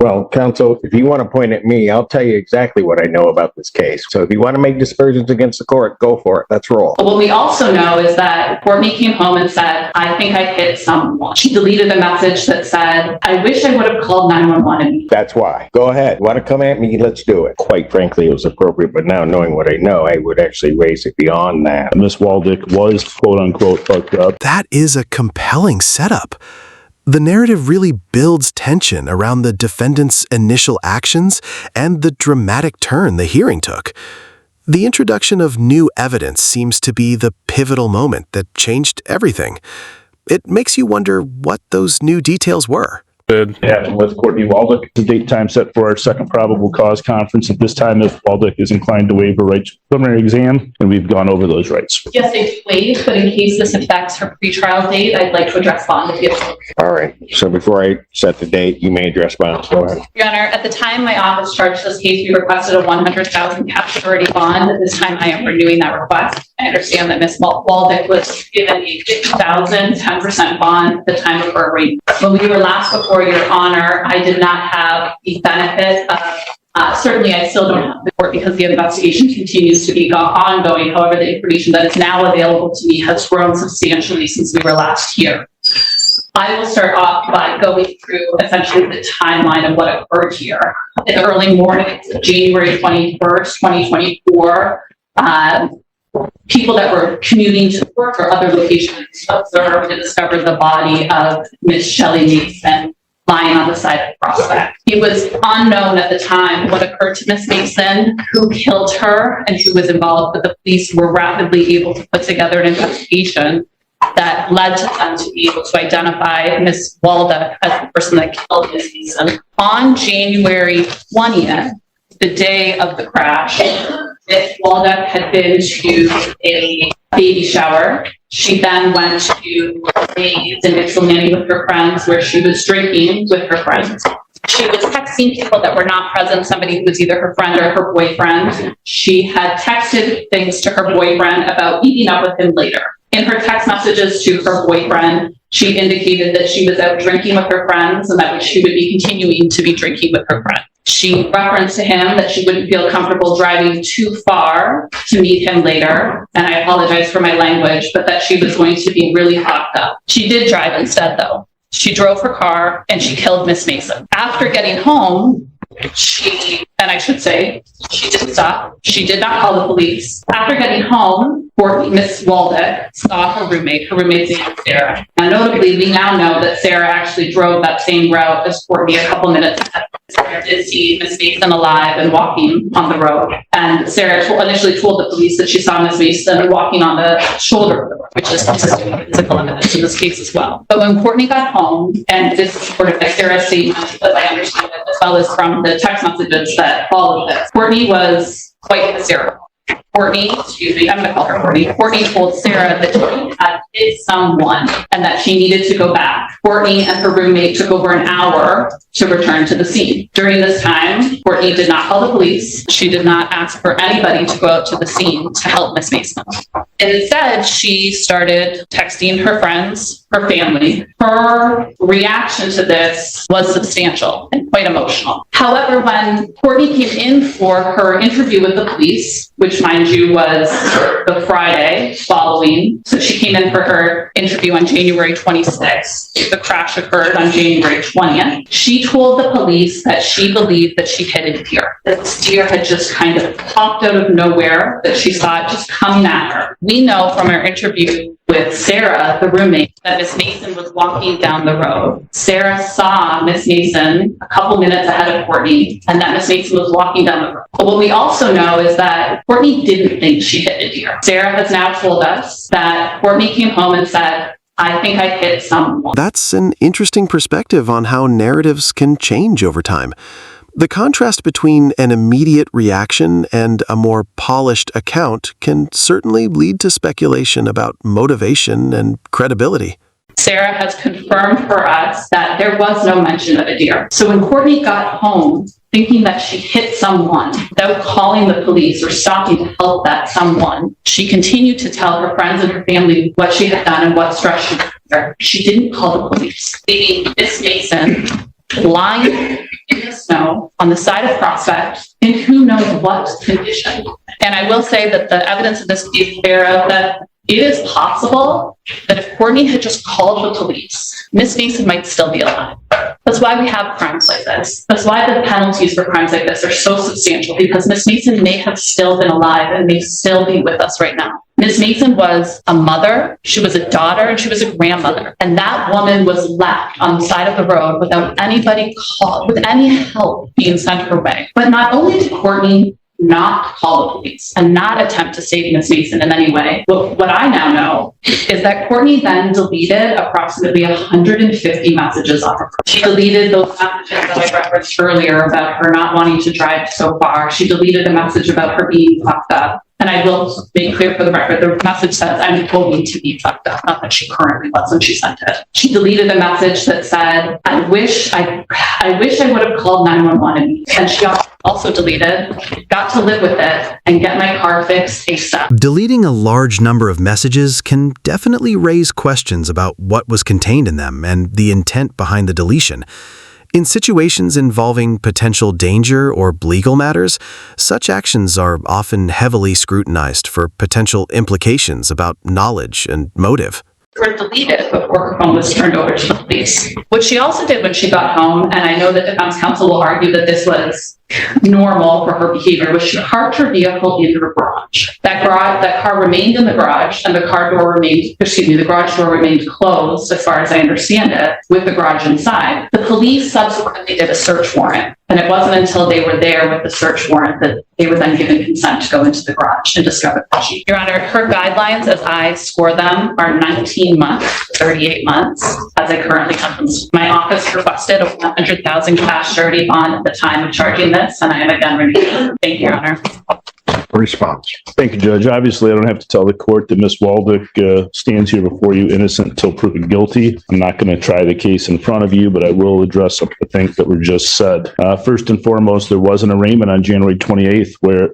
Well, counsel, if you want to point at me, I'll tell you exactly what I know about this case. So if you want to make dispersions against the court, go for it. Let's roll. What we also know is that Courtney came home and said, I think I hit someone. She deleted a message that said, I wish I would have called 911. That's why. Go ahead. Want to come at me? Let's do it. Quite frankly, it was appropriate, but now knowing what I know, I would actually raise it beyond that. Miss Waldick was quote unquote fucked up. That is a compelling setup. The narrative really builds tension around the defendant's initial actions and the dramatic turn the hearing took. The introduction of new evidence seems to be the pivotal moment that changed everything. It makes you wonder what those new details were. Happened with Courtney Waldick. The date time set for our second probable cause conference. At this time, if Waldick is inclined to waive her right to preliminary exam, and we've gone over those rights. Yes, I do waive, but in case this affects her pretrial date, I'd like to address bond if you have. All right. So before I set the date, you may address bonds. Go ahead. Your Honor, at the time my office charged this case, we requested a $100,000 cash surety bond. At this time, I am renewing that request. I understand that Ms. Waldick was given a $50,000 10% bond at the time of her arraignment. When we were last before Your Honor, I did not have the benefit of, certainly I still don't have the court because the investigation continues to be ongoing. However, the information that is now available to me has grown substantially since we were last here. I will start off by going through essentially the timeline of what occurred here. In the early morning of January 21st, 2024, people that were commuting to work or other locations observed and discovered the body of Ms. Shelley Mason lying on the side of Prospect. It was unknown at the time what occurred to Ms. Mason, who killed her, and who was involved, but the police were rapidly able to put together an investigation that led to them to be able to identify Ms. Waldick as the person that killed Ms. Mason. On January 20th, the day of the crash, Ms. Waldick had been to a baby shower. She then went to Mays in Ypsilanti with her friends, where she was drinking with her friends. She was texting people that were not present, somebody who was either her friend or her boyfriend. She had texted things to her boyfriend about meeting up with him later. In her text messages to her boyfriend, she indicated that she was out drinking with her friends and that she would be continuing to be drinking with her friends. She referenced to him that she wouldn't feel comfortable driving too far to meet him later, and I apologize for my language, but that she was going to be really hopped up. She did drive instead, though. She drove her car and she killed Miss Mason. After getting home, she didn't stop. She did not call the police. After getting home, Miss Waldick saw her roommate. Her roommate's name was Sarah. Now, notably, we now know that Sarah actually drove that same route as Courtney a couple minutes ahead. Sarah did see Miss Mason alive and walking on the road. And Sarah initially told the police that she saw Miss Mason walking on the shoulder of the road, which is consistent with physical evidence in this case as well. But when Courtney got home, and this is supported by Sarah's statement, as I understand it, as well as from the text messages that followed this, Courtney was quite hysterical. I'm going to call her Courtney. Courtney told Sarah that she had hit someone and that she needed to go back. Courtney and her roommate took over an hour to return to the scene. During this time, Courtney did not call the police. She did not ask for anybody to go out to the scene to help Miss Mason. Instead, she started texting her friends, her family. Her reaction to this was substantial and quite emotional. However, when Courtney came in for her interview with the police, which, mind you, was the Friday following, so she came in for her interview on January 26th. The crash occurred on January 20th. She told the police that she believed that she hit a deer. This deer had just kind of popped out of nowhere, that she saw it just coming at her. We know from our interview with Sarah, the roommate, that Miss Mason was walking down the road. Sarah saw Miss Mason a couple minutes ahead of Courtney, and that Miss Mason was walking down the road. But what we also know is that Courtney didn't think she hit a deer. Sarah has now told us that Courtney came home and said, I think I hit someone. That's an interesting perspective on how narratives can change over time. The contrast between an immediate reaction and a more polished account can certainly lead to speculation about motivation and credibility. Sarah has confirmed for us that there was no mention of a deer. So when Courtney got home, thinking that she hit someone without calling the police or stopping to help that someone, she continued to tell her friends and her family what she had done and what stress she was under. She didn't call the police, leaving Miss Mason lying in the snow on the side of Prospect in who knows what condition. And I will say that the evidence in this case, Sarah, that it is possible that if Courtney had just called the police, Miss Mason might still be alive. That's why we have crimes like this. That's why the penalties for crimes like this are so substantial, because Miss Mason may have still been alive and may still be with us right now. Miss Mason was a mother, she was a daughter, and she was a grandmother. And that woman was left on the side of the road without anybody called, with any help being sent her way. But not only did Courtney not call the police and not attempt to save Miss Mason in any way. What I now know is that Courtney then deleted approximately 150 messages off of her. She deleted those messages that I referenced earlier about her not wanting to drive so far. She deleted a message about her being fucked up. And I will make clear for the record, the message says, I'm going to be fucked up, not that she currently was when she sent it. She deleted a message that said, I wish I would have called 911. And she also deleted, got to live with it and get my car fixed ASAP. Deleting a large number of messages can definitely raise questions about what was contained in them and the intent behind the deletion. In situations involving potential danger or legal matters, such actions are often heavily scrutinized for potential implications about knowledge and motive. Were deleted before her phone was turned over to the police. What she also did when she got home, and I know that defense counsel will argue that this was normal for her behavior, was she parked her vehicle in her garage. That car remained in the garage, and the garage door remained closed, as far as I understand it, with the garage inside. The police subsequently did a search warrant, and it wasn't until they were there with the search warrant that they were then given consent to go into the garage and discover the Jeep. Your Honor, her guidelines, as I score them, are 19 months to 38 months, as I currently have them. My office requested a $100,000 cash surety bond at the time of charging this, and I am again renewing. Thank you, Your Honor. Response. Thank you, Judge. Obviously, I don't have to tell the court that Ms. Waldick stands here before you innocent until proven guilty. I'm not going to try the case in front of you, but I will address some of the things that were just said. First and foremost, there was an arraignment on January 28th where,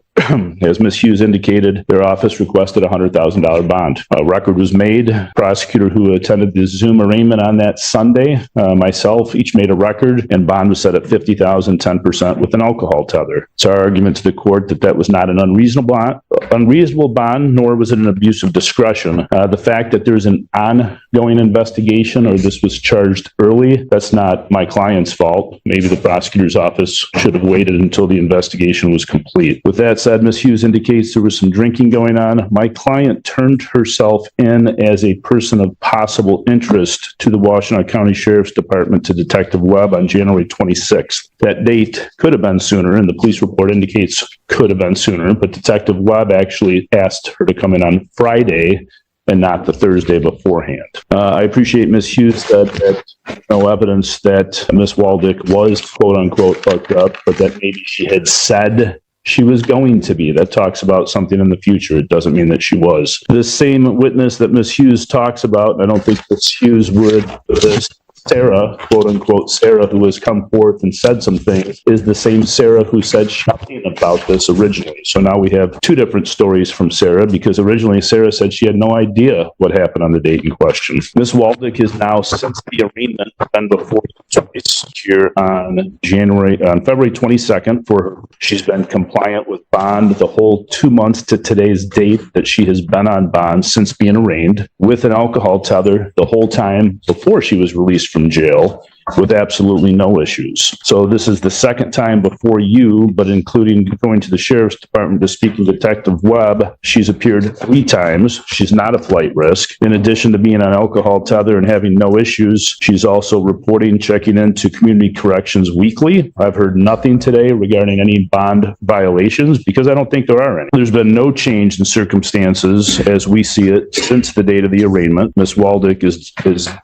as Ms. Hughes indicated, their office requested a $100,000 bond. A record was made. Prosecutor who attended the Zoom arraignment on that Sunday, myself, each made a record, and bond was set at $50,000, 10% with an alcohol tether. It's our argument to the court that that was not an unreasonable bond, nor was it an abuse of discretion. The fact that there's an ongoing investigation or this was charged early, that's not my client's fault. Maybe the prosecutor's office should have waited until the investigation was complete. With that said, Ms. Hughes indicates there was some drinking going on. My client turned herself in as a person of possible interest to the Washtenaw County Sheriff's Department to Detective Webb on January 26th. That date could have been sooner, and the police report indicates could have been sooner, but Detective Webb actually asked her to come in on Friday and not the Thursday beforehand. I appreciate Ms. Hughes that no evidence that Ms. Waldick was quote unquote fucked up, but that maybe she had said she was going to be. That talks about something in the future. It doesn't mean that she was. This same witness that Ms. Hughes talks about, and I don't think Ms. Hughes would, this Sarah, quote unquote, Sarah, who has come forth and said some things, is the same Sarah who said something about this originally. So now we have two different stories from Sarah, because originally Sarah said she had no idea what happened on the date in question. Ms. Waldick is now, since the arraignment, been before twice here on February 22nd. She's been compliant with bond the whole 2 months to today's date that she has been on bond since being arraigned, with an alcohol tether the whole time before she was released from jail, with absolutely no issues. So this is the second time before you, but including going to the Sheriff's Department to speak with Detective Webb, she's appeared 3 times. She's not a flight risk. In addition to being on alcohol tether and having no issues, she's also reporting, checking into community corrections weekly. I've heard nothing today regarding any bond violations, because I don't think there are any. There's been no change in circumstances as we see it since the date of the arraignment. Ms. Waldick is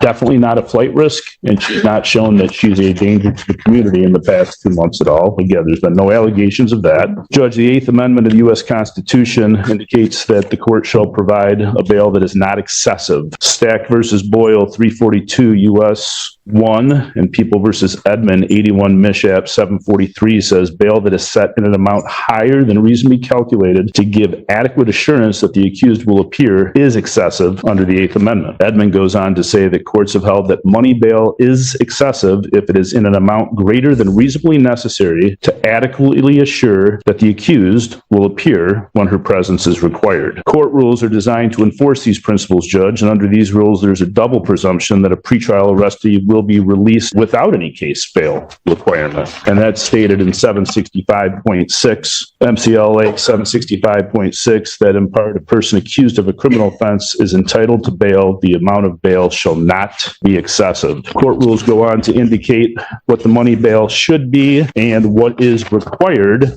definitely not a flight risk, and she's not shown that she's a danger to the community in the past 2 months at all. Again, there's been no allegations of that. Judge, the 8th Amendment of the U.S. Constitution indicates that the court shall provide a bail that is not excessive. Stack versus Boyle, 342 U.S. 1, and People versus Edmond, 81 Mishap, 743, says bail that is set in an amount higher than reasonably calculated to give adequate assurance that the accused will appear is excessive under the 8th Amendment. Edmond goes on to say that courts have held that money bail is excessive excessive if it is in an amount greater than reasonably necessary to adequately assure that the accused will appear when her presence is required. Court rules are designed to enforce these principles, Judge, and under these rules, there's a double presumption that a pretrial arrestee will be released without any case bail requirement. And that's stated in 765.6, MCLA 765.6, that in part, a person accused of a criminal offense is entitled to bail. The amount of bail shall not be excessive. Court rules go on to indicate what the money bail should be and what is required,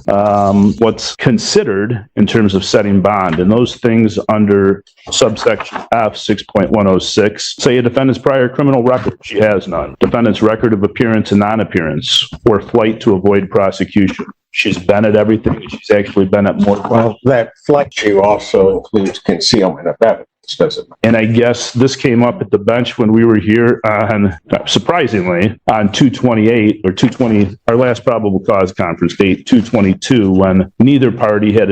what's considered in terms of setting bond. And those things under subsection F 6.106 say a defendant's prior criminal record. She has none. Defendant's record of appearance and non-appearance or flight to avoid prosecution. She's been at everything. She's actually been at more. Well, that flight issue also includes concealment of evidence, doesn't it? And I guess this came up at the bench when we were here on, surprisingly, on 2/28 or 2/20, our last probable cause conference date, 2/22, when neither party had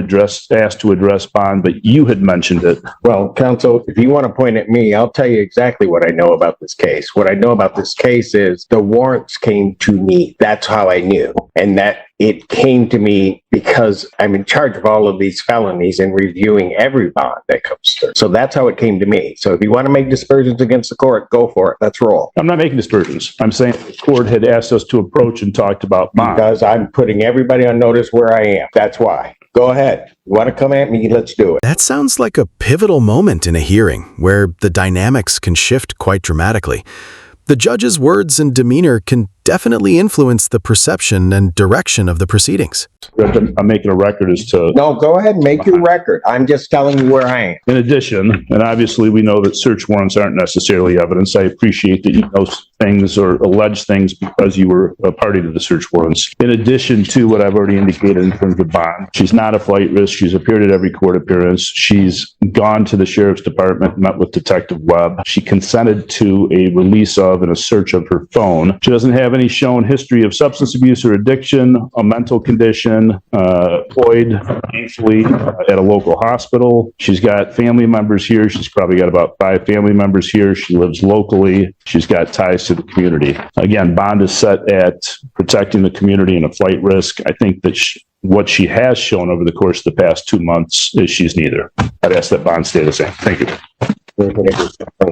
asked to address bond, but you had mentioned it. Well, counsel, if you want to point at me, I'll tell you exactly what I know about this case. What I know about this case is the warrants came to me. That's how I knew. And that it came to me because I'm in charge of all of these felonies and reviewing every bond that comes through. So that's how it came to me. So if you want to make dispersions against the court, go for it. Let's roll. I'm not making dispersions. I'm saying the court had asked us to approach and talked about bond. Because I'm putting everybody on notice where I am. That's why. Go ahead. You want to come at me? Let's do it. That sounds like a pivotal moment in a hearing where the dynamics can shift quite dramatically. The judge's words and demeanor can definitely influence the perception and direction of the proceedings. I'm making a record as to... No, go ahead and make your record. I'm just telling you where I am. In addition, and obviously we know that search warrants aren't necessarily evidence. I appreciate that you know things or allege things because you were a party to the search warrants. In addition to what I've already indicated in terms of bond, she's not a flight risk. She's appeared at every court appearance. She's gone to the sheriff's department, met with Detective Webb. She consented to a release of and a search of her phone. She doesn't have any shown history of substance abuse or addiction, a mental condition, employed gainfully at a local hospital. She's got family members here. She's probably got about 5 family members here. She lives locally. She's got ties to the community. Again, bond is set at protecting the community and a flight risk. I think that what she has shown over the course of the past 2 months is she's neither. I'd ask that bond stay the same. Thank you. From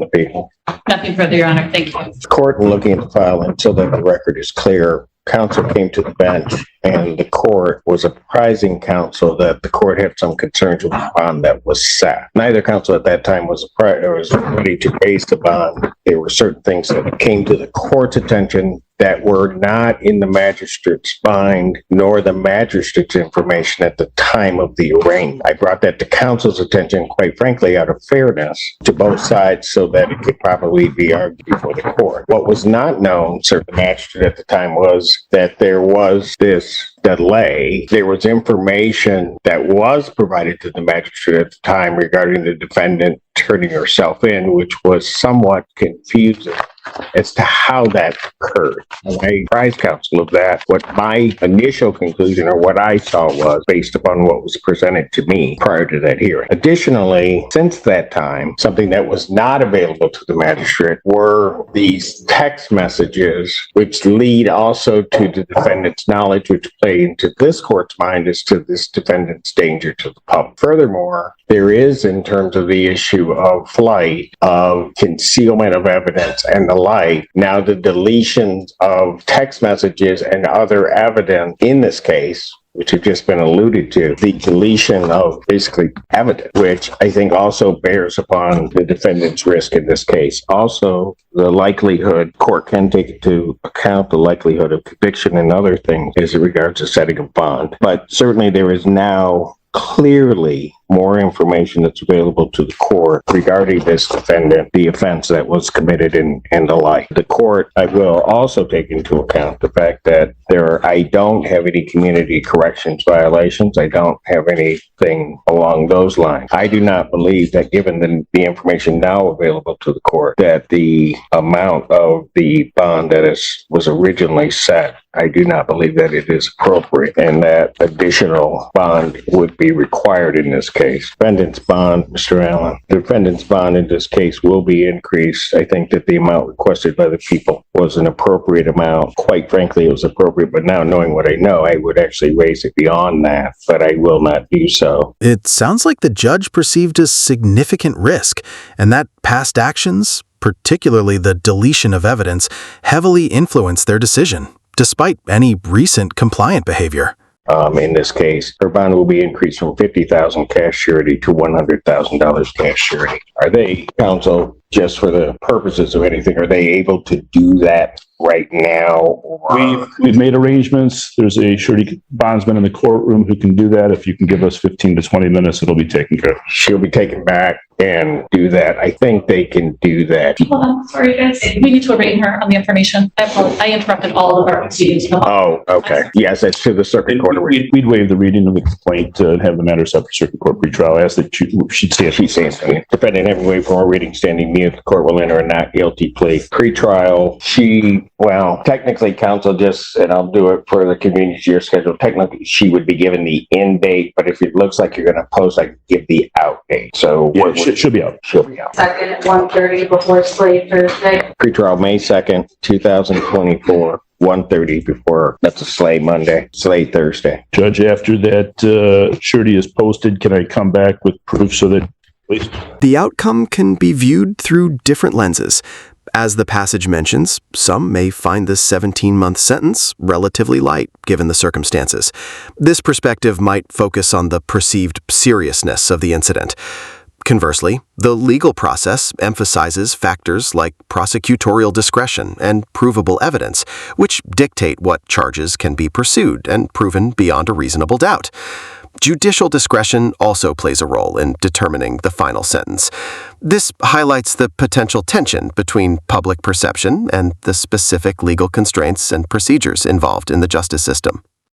the people. Nothing further, Your Honor. Thank you. The court, in looking at the file and so that the record is clear, counsel came to the bench and the court was apprising counsel that the court had some concerns with the bond that was set. Neither counsel at that time was ready to raise the bond. There were certain things that came to the court's attention that were not in the magistrate's mind nor the magistrate's information at the time of the arraignment. I brought that to counsel's attention, quite frankly, out of fairness to both sides so that it could properly be argued before the court. What was not known, sir, the magistrate at the time, was that there was this delay. There was information that was provided to the magistrate at the time regarding the defendant turning herself in, which was somewhat confusing as to how that occurred. And I apprised counsel of that. What my initial conclusion or what I saw was based upon what was presented to me prior to that hearing. Additionally, since that time, something that was not available to the magistrate were these text messages, which lead also to the defendant's knowledge, which play into this court's mind as to this defendant's danger to the public. Furthermore, there is, in terms of the issue of flight, of concealment of evidence and the like, now the deletions of text messages and other evidence in this case, which have just been alluded to, the deletion of basically evidence, which I think also bears upon the defendant's risk in this case. Also, the likelihood, court can take into account the likelihood of conviction and other things as it regards to setting a bond. But certainly there is now clearly more information that's available to the court regarding this defendant, the offense that was committed and the like. The court, I will also take into account the fact that I don't have any community corrections violations. I don't have anything along those lines. I do not believe that given the information now available to the court, that the amount of the bond that was originally set, I do not believe that it is appropriate and that additional bond would be required in this case. case. Defendant's bond, Mr. Allen, the defendant's bond in this case will be increased. I think that the amount requested by the people was an appropriate amount. Quite frankly, it was appropriate, but now knowing what I know, I would actually raise it beyond that, but I will not do so. It sounds like the judge perceived a significant risk, and that past actions, particularly the deletion of evidence, heavily influenced their decision, despite any recent compliant behavior. In this case, her bond will be increased from $50,000 cash surety to $100,000 cash surety. Are they, counsel, just for the purposes of anything, are they able to do that right now? Or? We've made arrangements. There's a surety bondsman in the courtroom who can do that. If you can give us 15 to 20 minutes, it'll be taken care of. She'll be taken back and do that. I think they can do that. Hold on, sorry guys. We need to arraign her on the information. I apologize. I interrupted all of our proceedings. Oh, okay. Yes, that's to the circuit court. We'd waive the reading of the complaint and have the matter set for circuit court pretrial. I asked that she'd say it. She's saying something. Defendant having waived from a reading standing mute, the court will enter a not guilty plea. Pretrial, technically counsel just, and I'll do it for the convenience of your schedule, technically she would be given the end date, but if it looks like you're going to post, I can give the out date. So yeah, she'll be out. She'll be out. Second at 1:30 before Slate Thursday. Pretrial May 2nd, 2024. 1:30 before, that's a Slay Monday, Slay Thursday. Judge, after that surety is posted, can I come back with proof so that, please? The outcome can be viewed through different lenses. As the passage mentions, some may find this 17-month sentence relatively light given the circumstances. This perspective might focus on the perceived seriousness of the incident. Conversely, the legal process emphasizes factors like prosecutorial discretion and provable evidence, which dictate what charges can be pursued and proven beyond a reasonable doubt. Judicial discretion also plays a role in determining the final sentence. This highlights the potential tension between public perception and the specific legal constraints and procedures involved in the justice system.